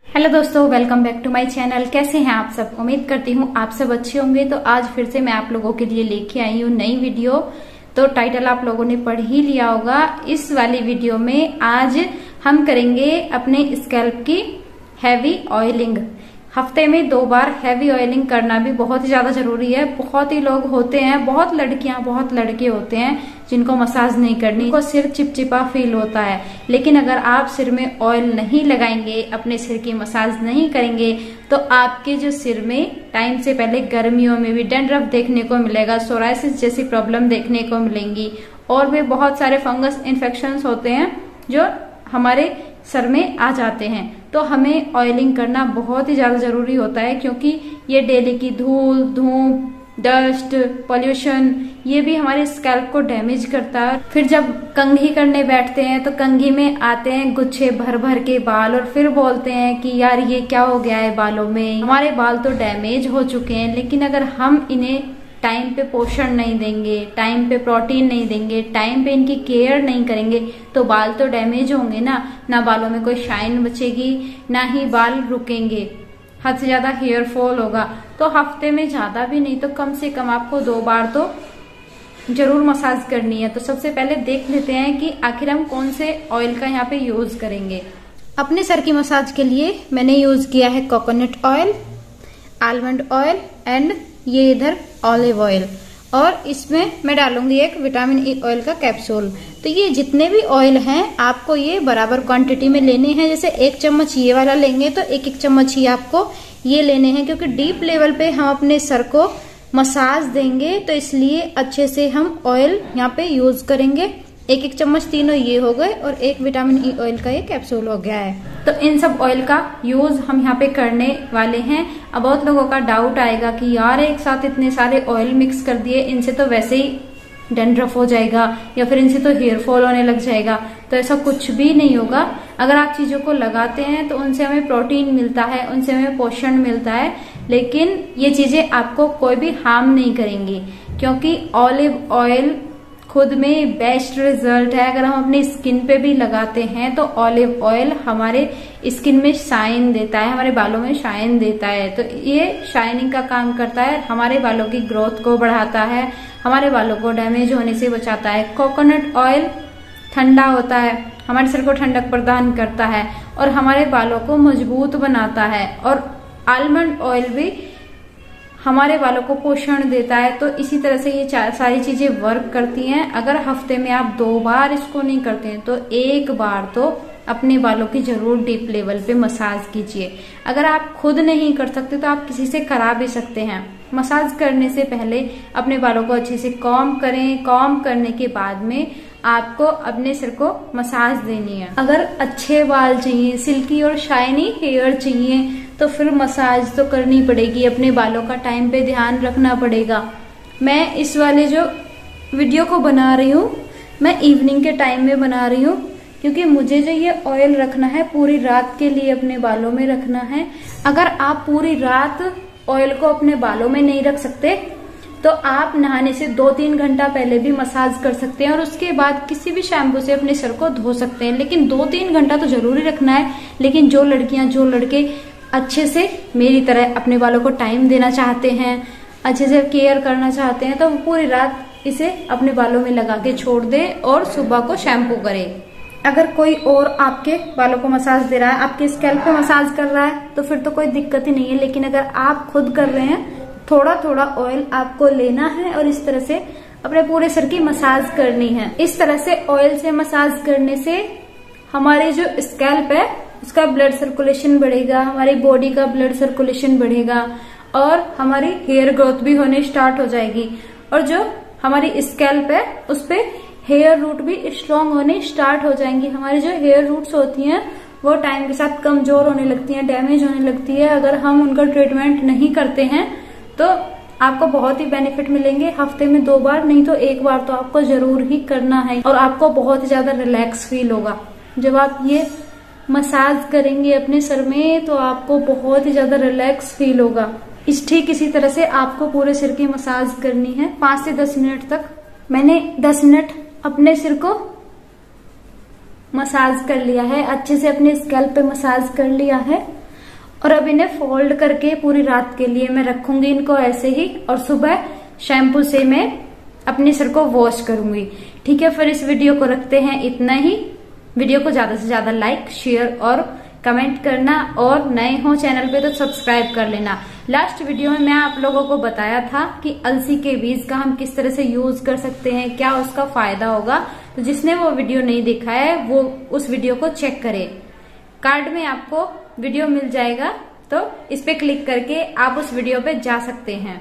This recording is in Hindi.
हेलो दोस्तों, welcome back to my channel. कैसे हैं आप सब? उम्मीद करती हूँ आप सब अच्छे होंगे। तो आज फिर से मैं आप लोगों के लिए लेके आई हूँ नई वीडियो। तो टाइटल आप लोगों ने पढ़ ही लिया होगा। इस वाली वीडियो में आज हम करेंगे अपने स्कैल्प की हैवी ऑयलिंग। हफ्ते में 2 बार हैवी ऑयलिंग करना भी बहुत ही ज्यादा जरूरी है। बहुत ही लोग होते हैं, बहुत लड़कियां बहुत लड़के होते हैं जिनको मसाज नहीं करनी, उनको सिर चिपचिपा फील होता है। लेकिन अगर आप सिर में ऑयल नहीं लगाएंगे, अपने सिर की मसाज नहीं करेंगे, तो आपके जो सिर में टाइम से पहले गर्मियों में भी डैंड्रफ देखने को मिलेगा, सोराइसिस जैसी प्रॉब्लम देखने को मिलेंगी, और भी बहुत सारे फंगस इन्फेक्शंस होते हैं जो हमारे सर में आ जाते हैं। तो हमें ऑयलिंग करना बहुत ही ज्यादा जरूरी होता है, क्योंकि ये डेली की धूल, धूप, डस्ट, पॉल्यूशन, ये भी हमारे स्कैल्प को डैमेज करता है। फिर जब कंघी करने बैठते हैं तो कंघी में आते हैं गुच्छे भर भर के बाल, और फिर बोलते हैं कि यार ये क्या हो गया है बालों में, हमारे बाल तो डैमेज हो चुके हैं। लेकिन अगर हम इन्हें टाइम पे पोषण नहीं देंगे, टाइम पे प्रोटीन नहीं देंगे, टाइम पे इनकी केयर नहीं करेंगे, तो बाल तो डैमेज होंगे ना बालों में कोई शाइन बचेगी, ना ही बाल रुकेंगे, हद से ज्यादा हेयर फॉल होगा। तो हफ्ते में ज्यादा भी नहीं तो कम से कम आपको 2 बार तो जरूर मसाज करनी है। तो सबसे पहले देख लेते हैं कि आखिर हम कौन से ऑयल का यहाँ पे यूज करेंगे। अपने सर की मसाज के लिए मैंने यूज किया है coconut oil, almond oil and ये इधर ऑलिव ऑयल, और इसमें मैं डालूंगी एक विटामिन ई ऑयल का कैप्सूल। तो ये जितने भी ऑयल हैं आपको ये बराबर क्वांटिटी में लेने हैं। जैसे 1 चम्मच ये वाला लेंगे तो 1-1 चम्मच ही आपको ये लेने हैं, क्योंकि डीप लेवल पे हम अपने सर को मसाज देंगे, तो इसलिए अच्छे से हम ऑयल यहाँ पे यूज करेंगे। 1-1 चम्मच तीनों ये हो गए, और एक विटामिन ई ऑयल का ये कैप्सूल हो गया है। तो इन सब ऑयल का यूज हम यहाँ पे करने वाले हैं। अब बहुत लोगों का डाउट आएगा कि यार एक साथ इतने सारे ऑयल मिक्स कर दिए, इनसे तो वैसे ही डैंड्रफ हो जाएगा या फिर इनसे तो हेयर फॉल होने लग जाएगा। तो ऐसा कुछ भी नहीं होगा। अगर आप चीजों को लगाते हैं तो उनसे हमें प्रोटीन मिलता है, उनसे हमें पोषण मिलता है, लेकिन ये चीजें आपको कोई भी हार्म नहीं करेंगी, क्योंकि ऑलिव ऑयल खुद में बेस्ट रिजल्ट है। अगर हम अपनी स्किन पे भी लगाते हैं तो ऑलिव ऑयल हमारे स्किन में शाइन देता है, हमारे बालों में शाइन देता है। तो ये शाइनिंग का काम करता है, हमारे बालों की ग्रोथ को बढ़ाता है, हमारे बालों को डैमेज होने से बचाता है। कोकोनट ऑयल ठंडा होता है, हमारे सिर को ठंडक प्रदान करता है और हमारे बालों को मजबूत बनाता है। और आलमंड ऑयल भी हमारे बालों को पोषण देता है। तो इसी तरह से ये सारी चीजें वर्क करती हैं। अगर हफ्ते में आप 2 बार इसको नहीं करते हैं तो 1 बार तो अपने बालों की जरूर डीप लेवल पे मसाज कीजिए। अगर आप खुद नहीं कर सकते तो आप किसी से करा भी सकते हैं। मसाज करने से पहले अपने बालों को अच्छे से कॉम्ब करें। कॉम्ब करने के बाद में आपको अपने सिर को मसाज देनी है। अगर अच्छे बाल चाहिए, सिल्की और शाइनी हेयर चाहिए, तो फिर मसाज तो करनी पड़ेगी। अपने बालों का टाइम पे ध्यान रखना पड़ेगा। मैं इस वाले जो वीडियो को बना रही हूँ, मैं इवनिंग के टाइम में बना रही हूँ, क्योंकि मुझे जो ये ऑयल रखना है पूरी रात के लिए अपने बालों में रखना है। अगर आप पूरी रात ऑयल को अपने बालों में नहीं रख सकते तो आप नहाने से 2-3 घंटा पहले भी मसाज कर सकते हैं, और उसके बाद किसी भी शैम्पू से अपने सर को धो सकते हैं। लेकिन 2-3 घंटा तो जरूरी रखना है। लेकिन जो लड़कियां, जो लड़के अच्छे से मेरी तरह अपने बालों को टाइम देना चाहते हैं, अच्छे से केयर करना चाहते हैं, तो वो पूरी रात इसे अपने बालों में लगा के छोड़ दे और सुबह को शैम्पू करे। अगर कोई और आपके बालों को मसाज दे रहा है, आपके स्कैल्प पे मसाज कर रहा है, तो फिर तो कोई दिक्कत ही नहीं है। लेकिन अगर आप खुद कर रहे हैं, थोड़ा थोड़ा ऑयल आपको लेना है और इस तरह से अपने पूरे सर की मसाज करनी है। इस तरह से ऑयल से मसाज करने से हमारे जो स्कैल्प है उसका ब्लड सर्कुलेशन बढ़ेगा, हमारी बॉडी का ब्लड सर्कुलेशन बढ़ेगा, और हमारी हेयर ग्रोथ भी होने स्टार्ट हो जाएगी। और जो हमारी स्कैल्प है उस पे हेयर रूट भी स्ट्रांग होने स्टार्ट हो जाएंगी। हमारी जो हेयर रूट्स होती हैं वो टाइम के साथ कमजोर होने लगती हैं, डैमेज होने लगती है। अगर हम उनका ट्रीटमेंट नहीं करते हैं तो आपको बहुत ही बेनिफिट मिलेंगे। हफ्ते में 2 बार नहीं तो 1 बार तो आपको जरूर ही करना है, और आपको बहुत ही ज्यादा रिलैक्स फील होगा जब आप ये मसाज करेंगे अपने सर में, तो आपको बहुत ही ज्यादा रिलैक्स फील होगा। ठीक इसी तरह से आपको पूरे सिर की मसाज करनी है 5 से 10 मिनट तक। मैंने 10 मिनट अपने सिर को मसाज कर लिया है, अच्छे से अपने स्कैल्प पे मसाज कर लिया है। और अब इन्हें फोल्ड करके पूरी रात के लिए मैं रखूंगी इनको ऐसे ही, और सुबह शैम्पू से मैं अपने सर को वॉश करूंगी। ठीक है, फिर इस वीडियो को रखते हैं इतना ही। वीडियो को ज्यादा से ज्यादा लाइक, शेयर और कमेंट करना, और नए हो चैनल पे तो सब्सक्राइब कर लेना। लास्ट वीडियो में मैं आप लोगों को बताया था कि अलसी के बीज का हम किस तरह से यूज कर सकते हैं, क्या उसका फायदा होगा। तो जिसने वो वीडियो नहीं देखा है वो उस वीडियो को चेक करे। कार्ड में आपको वीडियो मिल जाएगा, तो इस पे क्लिक करके आप उस वीडियो पे जा सकते हैं।